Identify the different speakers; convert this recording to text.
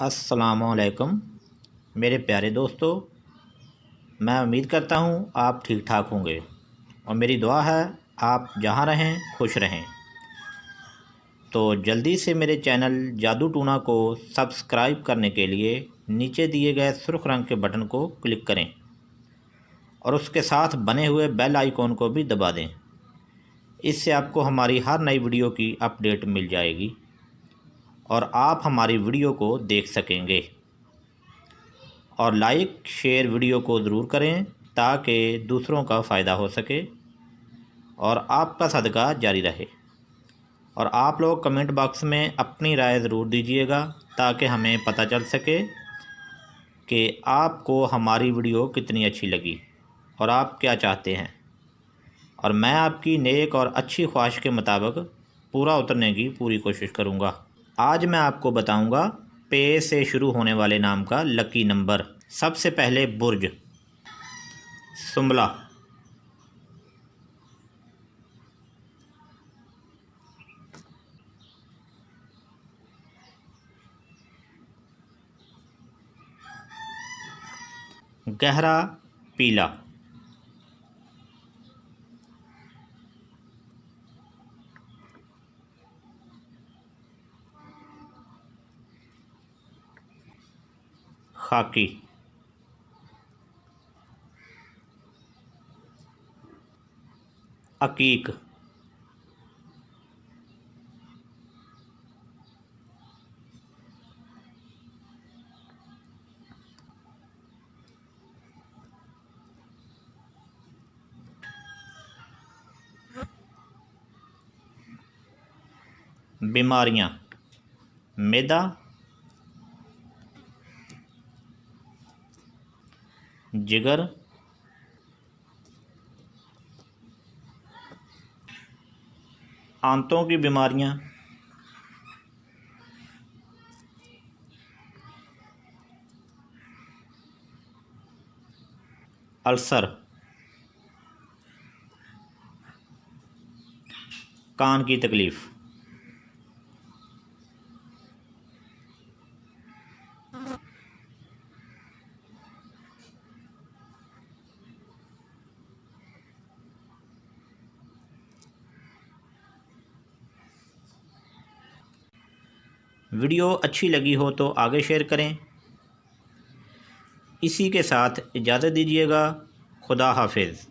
Speaker 1: अस्सलामुअलैकुम मेरे प्यारे दोस्तों, मैं उम्मीद करता हूँ आप ठीक ठाक होंगे और मेरी दुआ है आप जहाँ रहें खुश रहें। तो जल्दी से मेरे चैनल जादू टूना को सब्सक्राइब करने के लिए नीचे दिए गए सुर्ख रंग के बटन को क्लिक करें और उसके साथ बने हुए बेल आइकॉन को भी दबा दें। इससे आपको हमारी हर नई वीडियो की अपडेट मिल जाएगी और आप हमारी वीडियो को देख सकेंगे। और लाइक शेयर वीडियो को ज़रूर करें ताकि दूसरों का फ़ायदा हो सके और आपका सदका जारी रहे। और आप लोग कमेंट बॉक्स में अपनी राय ज़रूर दीजिएगा ताकि हमें पता चल सके कि आपको हमारी वीडियो कितनी अच्छी लगी और आप क्या चाहते हैं, और मैं आपकी नेक और अच्छी ख्वाहिश के मुताबिक पूरा उतरने की पूरी कोशिश करूँगा। आज मैं आपको बताऊँगा पे से शुरू होने वाले नाम का लकी नंबर। सबसे पहले बुर्ज सुमला, गहरा पीला, खाकी, अकीक, बीमारियां, मैदा, जिगर, आंतों की बीमारियां, अल्सर, कान की तकलीफ़। वीडियो अच्छी लगी हो तो आगे शेयर करें। इसी के साथ इजाज़त दीजिएगा। खुदा हाफिज़।